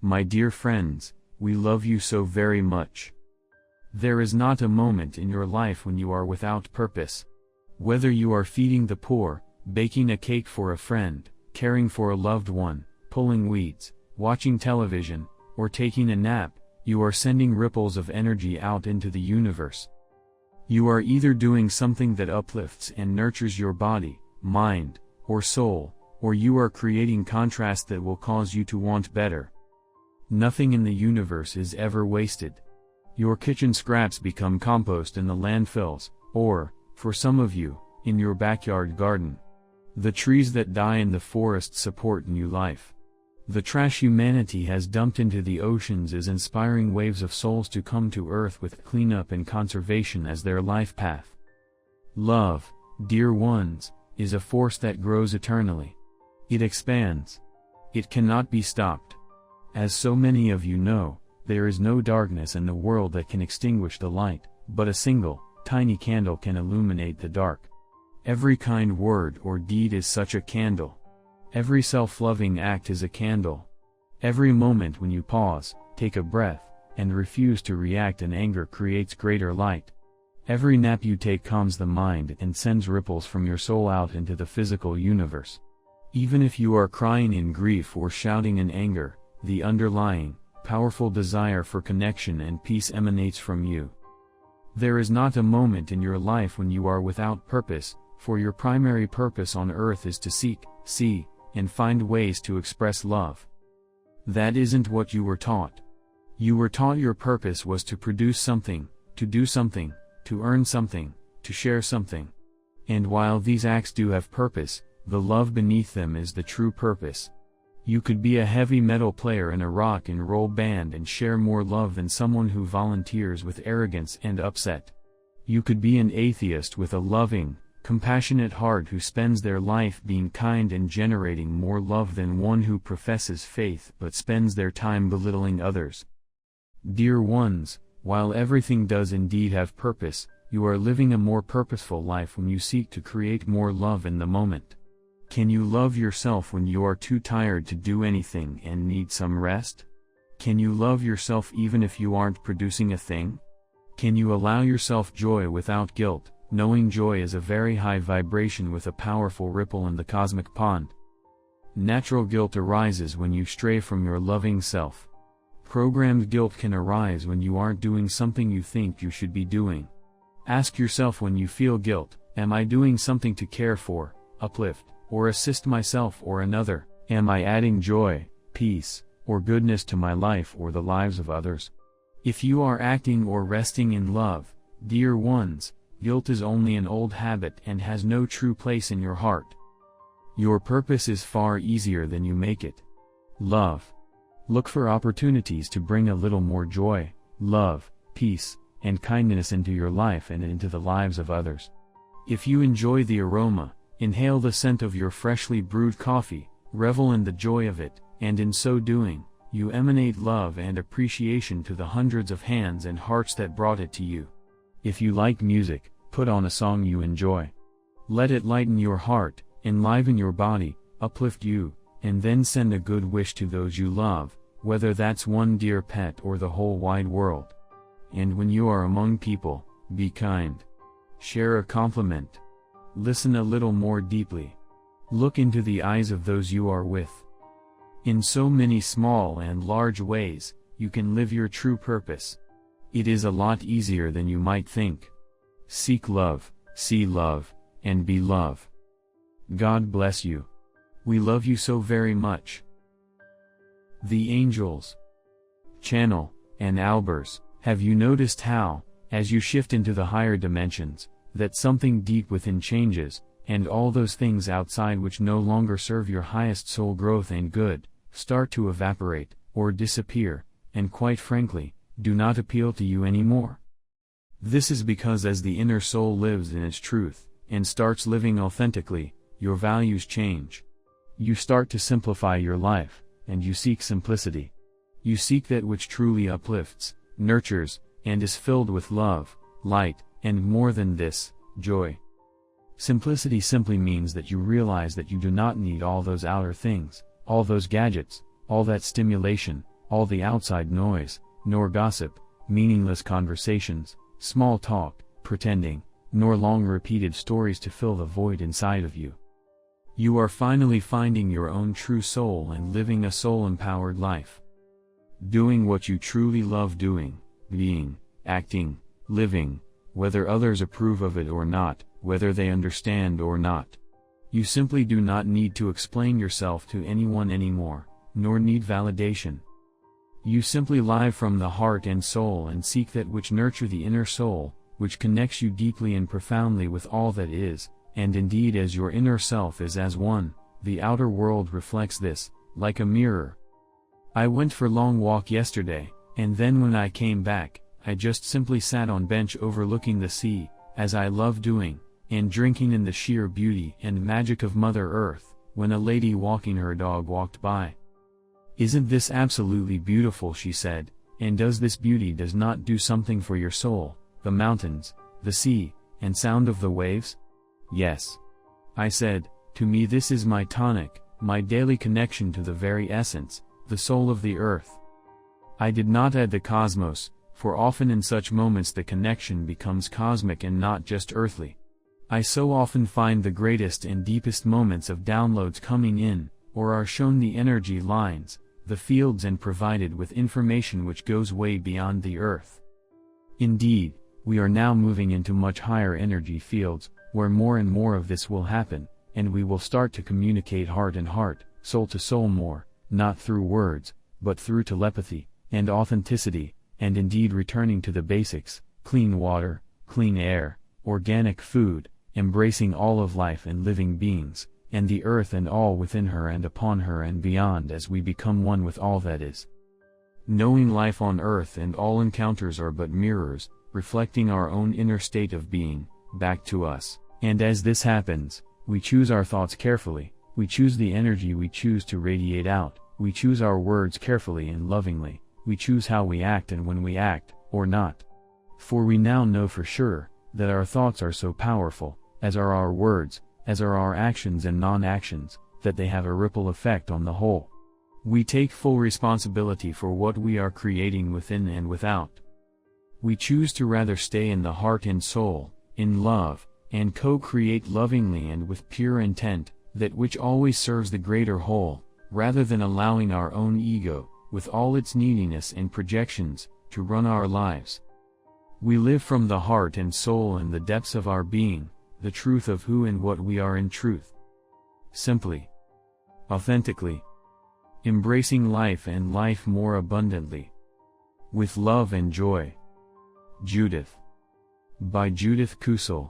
My dear friends, we love you so very much. There is not a moment in your life when you are without purpose. Whether you are feeding the poor, baking a cake for a friend, caring for a loved one, pulling weeds, watching television, or taking a nap, you are sending ripples of energy out into the universe. You are either doing something that uplifts and nurtures your body, mind, or soul, or you are creating contrast that will cause you to want better. Nothing in the universe is ever wasted. Your kitchen scraps become compost in the landfills, or, for some of you, in your backyard garden. The trees that die in the forest support new life. The trash humanity has dumped into the oceans is inspiring waves of souls to come to Earth with cleanup and conservation as their life path. Love, dear ones, is a force that grows eternally. It expands. It cannot be stopped. As so many of you know, there is no darkness in the world that can extinguish the light, but a single, tiny candle can illuminate the dark. Every kind word or deed is such a candle. Every self-loving act is a candle. Every moment when you pause, take a breath, and refuse to react in anger creates greater light. Every nap you take calms the mind and sends ripples from your soul out into the physical universe. Even if you are crying in grief or shouting in anger, the underlying, powerful desire for connection and peace emanates from you. There is not a moment in your life when you are without purpose, for your primary purpose on earth is to seek, see, and find ways to express love. That isn't what you were taught. You were taught your purpose was to produce something, to do something, to earn something, to share something. And while these acts do have purpose, the love beneath them is the true purpose. You could be a heavy metal player in a rock and roll band and share more love than someone who volunteers with arrogance and upset. You could be an atheist with a loving, compassionate heart who spends their life being kind and generating more love than one who professes faith but spends their time belittling others. Dear ones, while everything does indeed have purpose, you are living a more purposeful life when you seek to create more love in the moment. Can you love yourself when you are too tired to do anything and need some rest? Can you love yourself even if you aren't producing a thing? Can you allow yourself joy without guilt, knowing joy is a very high vibration with a powerful ripple in the cosmic pond? Natural guilt arises when you stray from your loving self. Programmed guilt can arise when you aren't doing something you think you should be doing. Ask yourself when you feel guilt, am I doing something to care for, uplift, or assist myself or another? Am I adding joy, peace, or goodness to my life or the lives of others? If you are acting or resting in love, dear ones, guilt is only an old habit and has no true place in your heart. Your purpose is far easier than you make it. Love. Look for opportunities to bring a little more joy, love, peace, and kindness into your life and into the lives of others. If you enjoy the aroma, inhale the scent of your freshly brewed coffee, revel in the joy of it, and in so doing, you emanate love and appreciation to the hundreds of hands and hearts that brought it to you. If you like music, put on a song you enjoy. Let it lighten your heart, enliven your body, uplift you, and then send a good wish to those you love, whether that's one dear pet or the whole wide world. And when you are among people, be kind. Share a compliment. Listen a little more deeply. Look into the eyes of those you are with. In so many small and large ways, you can live your true purpose. It is a lot easier than you might think. Seek love, see love, and be love. God bless you. We love you so very much. The angels, channel, and albers, have you noticed how, as you shift into the higher dimensions, that something deep within changes, and all those things outside which no longer serve your highest soul growth and good, start to evaporate, or disappear, and quite frankly, do not appeal to you anymore? This is because as the inner soul lives in its truth, and starts living authentically, your values change. You start to simplify your life, and you seek simplicity. You seek that which truly uplifts, nurtures, and is filled with love, light, and more than this, joy. Simplicity simply means that you realize that you do not need all those outer things, all those gadgets, all that stimulation, all the outside noise, nor gossip, meaningless conversations, small talk, pretending, nor long repeated stories to fill the void inside of you. You are finally finding your own true soul and living a soul-empowered life. Doing what you truly love doing, being, acting, living, whether others approve of it or not, whether they understand or not. You simply do not need to explain yourself to anyone anymore, nor need validation. You simply live from the heart and soul and seek that which nurture the inner soul, which connects you deeply and profoundly with all that is, and indeed as your inner self is as one, the outer world reflects this, like a mirror. I went for a long walk yesterday, and then when I came back, I just simply sat on bench overlooking the sea, as I love doing, and drinking in the sheer beauty and magic of Mother Earth, when a lady walking her dog walked by. "Isn't this absolutely beautiful?" she said, "and does this beauty does not do something for your soul, the mountains, the sea, and sound of the waves?" "Yes," I said, "to me this is my tonic, my daily connection to the very essence, the soul of the earth." I did not add the cosmos, for often in such moments the connection becomes cosmic and not just earthly. I so often find the greatest and deepest moments of downloads coming in, or are shown the energy lines, the fields, and provided with information which goes way beyond the earth. Indeed, we are now moving into much higher energy fields, where more and more of this will happen, and we will start to communicate heart and heart, soul to soul more, not through words, but through telepathy, and authenticity, and indeed returning to the basics, clean water, clean air, organic food, embracing all of life and living beings, and the earth and all within her and upon her and beyond as we become one with all that is. Knowing life on earth and all encounters are but mirrors, reflecting our own inner state of being, back to us, and as this happens, we choose our thoughts carefully, we choose the energy we choose to radiate out, we choose our words carefully and lovingly, we choose how we act and when we act, or not. For we now know for sure, that our thoughts are so powerful, as are our words, as are our actions and non-actions, that they have a ripple effect on the whole. We take full responsibility for what we are creating within and without. We choose to rather stay in the heart and soul, in love, and co-create lovingly and with pure intent, that which always serves the greater whole, rather than allowing our own ego, with all its neediness and projections, to run our lives. We live from the heart and soul and the depths of our being, the truth of who and what we are in truth. Simply, authentically, embracing life and life more abundantly. With love and joy. Judith. By Judith 𝐾𝐨.